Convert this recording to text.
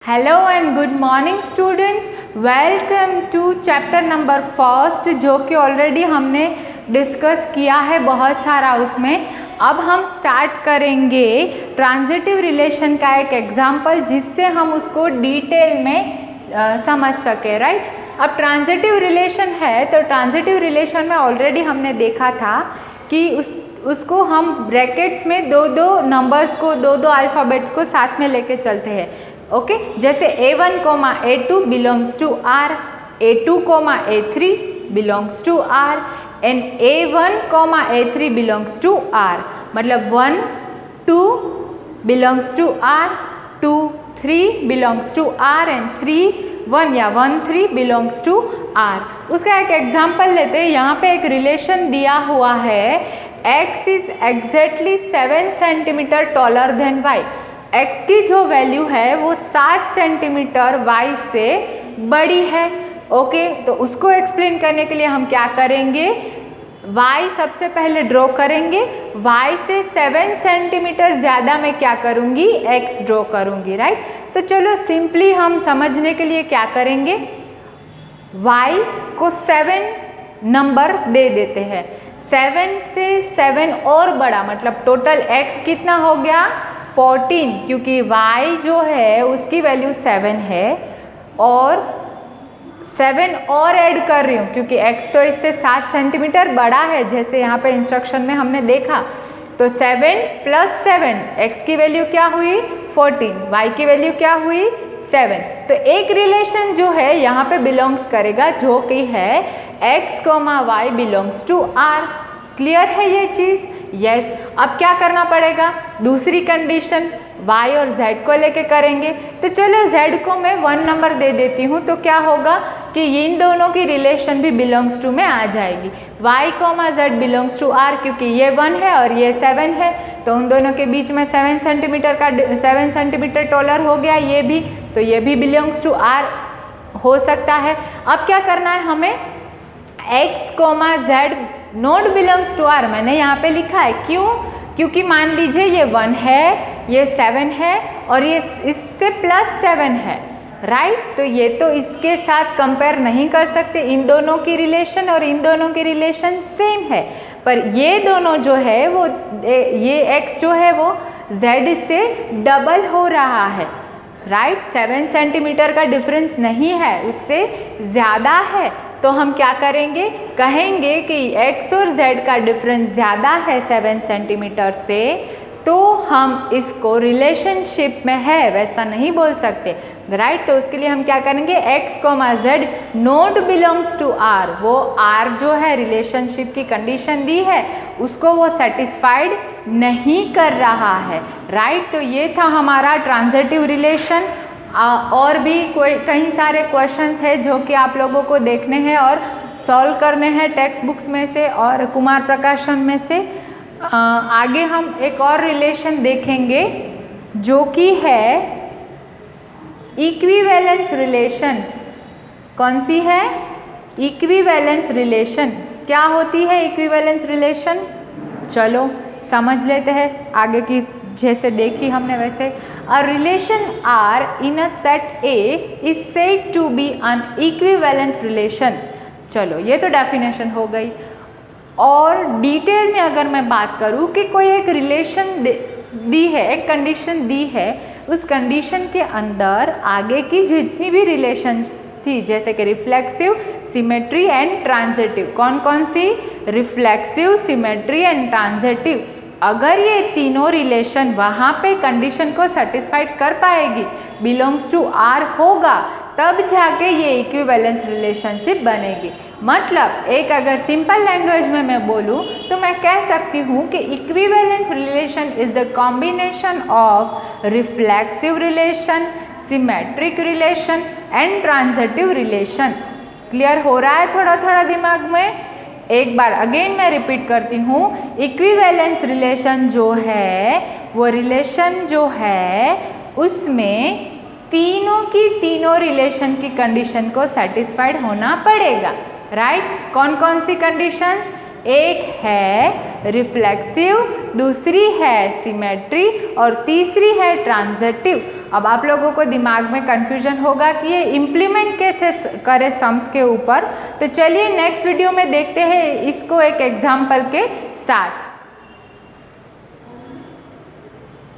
Hello and good morning students, welcome to chapter number first, जो कि already हमने discuss किया है बहुत सारा उसमें। अब हम स्टार्ट करेंगे ट्रांजिटिव रिलेशन का एक एग्जाम्पल, जिससे हम उसको डिटेल में समझ सके, राइट। अब ट्रांजिटिव रिलेशन है तो ट्रांजिटिव रिलेशन में ऑलरेडी हमने देखा था कि उसको हम ब्रैकेट्स में दो दो नंबर्स को, दो दो अल्फ़ाबेट्स को साथ में लेके चलते हैं। ओके, जैसे A1, A2 belongs to R, A2, A3 belongs to R and A1, A3 belongs to R। मतलब 1, 2 belongs to R, 2, 3 belongs to R and 3, 1 या 1, 3 बिलोंग्स टू R। उसका एक एग्जाम्पल लेते हैं। यहाँ पे एक रिलेशन दिया हुआ है, X is exactly 7 centimetre taller than Y। X की जो वैल्यू है वो 7 सेंटीमीटर Y से बड़ी है। ओके, तो उसको एक्सप्लेन करने के लिए हम क्या करेंगे, Y सबसे पहले ड्रॉ करेंगे। Y से 7 सेंटीमीटर ज़्यादा मैं क्या करूँगी, X ड्रॉ करूँगी, राइट। तो चलो सिंपली हम समझने के लिए क्या करेंगे, Y को 7 नंबर दे देते हैं। 7 से 7 और बड़ा, मतलब टोटल X कितना हो गया, 14, क्योंकि Y जो है उसकी वैल्यू 7 है और 7 और ऐड कर रही हूँ क्योंकि X तो इससे 7 सेंटीमीटर बड़ा है, जैसे यहाँ पे इंस्ट्रक्शन में हमने देखा। तो 7 + 7, X की वैल्यू क्या हुई 14, Y की वैल्यू क्या हुई 7। तो एक रिलेशन जो है यहाँ पे बिलोंग्स करेगा, जो कि है X, Y belongs to R। Clear है ये चीज़? यस। अब क्या करना पड़ेगा, दूसरी कंडीशन Y और Z को लेके करेंगे। तो चलो Z को मैं 1 नंबर दे देती हूँ, तो क्या होगा कि इन दोनों की रिलेशन भी बिलोंग्स टू में आ जाएगी। Y, Z belongs to R, क्योंकि ये 1 है और ये 7 है, तो उन दोनों के बीच में 7 सेंटीमीटर टॉलर हो गया ये भी, तो ये भी बिलोंग्स टू R हो सकता है। अब क्या करना है हमें, X, Z not belongs to R मैंने यहाँ पे लिखा है, क्यों? क्योंकि मान लीजिए ये 1 है, ये 7 है और ये इससे +7 है, राइट। तो ये तो इसके साथ कंपेयर नहीं कर सकते, इन दोनों की रिलेशन और इन दोनों की रिलेशन सेम है। पर ये दोनों जो है वो, ये X जो है वो Z से डबल हो रहा है, राइट। 7 सेंटीमीटर का डिफरेंस नहीं है, उससे ज़्यादा है। तो हम क्या करेंगे, कहेंगे कि X और Z का डिफरेंस ज़्यादा है 7 सेंटीमीटर से, तो हम इसको रिलेशनशिप में है वैसा नहीं बोल सकते, राइट। तो उसके लिए हम क्या करेंगे, X, Z not belongs to R। वो R जो है रिलेशनशिप की कंडीशन दी है उसको वो सेटिस्फाइड नहीं कर रहा है, राइट। तो ये था हमारा ट्रांजिटिव रिलेशन। और भी कई सारे क्वेश्चंस है जो कि आप लोगों को देखने हैं और सॉल्व करने हैं टेक्स्ट बुक्स में से और कुमार प्रकाशन में से। आगे हम एक और रिलेशन देखेंगे जो कि है इक्विवेलेंस रिलेशन। कौन सी है, इक्विवेलेंस रिलेशन। क्या होती है इक्विवेलेंस रिलेशन, चलो समझ लेते हैं। आगे की जैसे देखी हमने वैसे, a relation R in a set A is said to be an equivalence relation. चलो ये तो डेफिनेशन हो गई। और डिटेल में अगर मैं बात करूँ कि कोई एक रिलेशन दी है, एक कंडीशन दी है, उस कंडीशन के अंदर आगे की जितनी भी रिलेशन थी, जैसे कि रिफ्लेक्सिव, सिमेट्री एंड ट्रांजिटिव। कौन कौन सी, रिफ्लेक्सिव, सिमेट्री एंड ट्रांजिटिव। अगर ये तीनों रिलेशन वहाँ पे कंडीशन को सेटिस्फाइड कर पाएगी, बिलोंग्स टू R होगा, तब जाके ये इक्विवेलेंस रिलेशनशिप बनेगी। मतलब एक अगर सिंपल लैंग्वेज में मैं बोलूँ तो मैं कह सकती हूँ कि equivalence relation is the combination of reflexive relation, symmetric relation and transitive relation. Clear हो रहा है थोड़ा थोड़ा दिमाग में? एक बार अगेन मैं रिपीट करती हूँ, इक्विवेलेंस रिलेशन जो है वो रिलेशन जो है उसमें तीनों की तीनों रिलेशन की कंडीशन को सेटिस्फाइड होना पड़ेगा, राइट। कौन कौन सी कंडीशंस, एक है रिफ्लेक्सिव, दूसरी है सिमेट्री और तीसरी है ट्रांजिटिव। अब आप लोगों को दिमाग में कन्फ्यूजन होगा कि ये इम्प्लीमेंट कैसे करें सम्स के ऊपर। तो चलिए नेक्स्ट वीडियो में देखते हैं इसको एक एग्जाम्पल के साथ।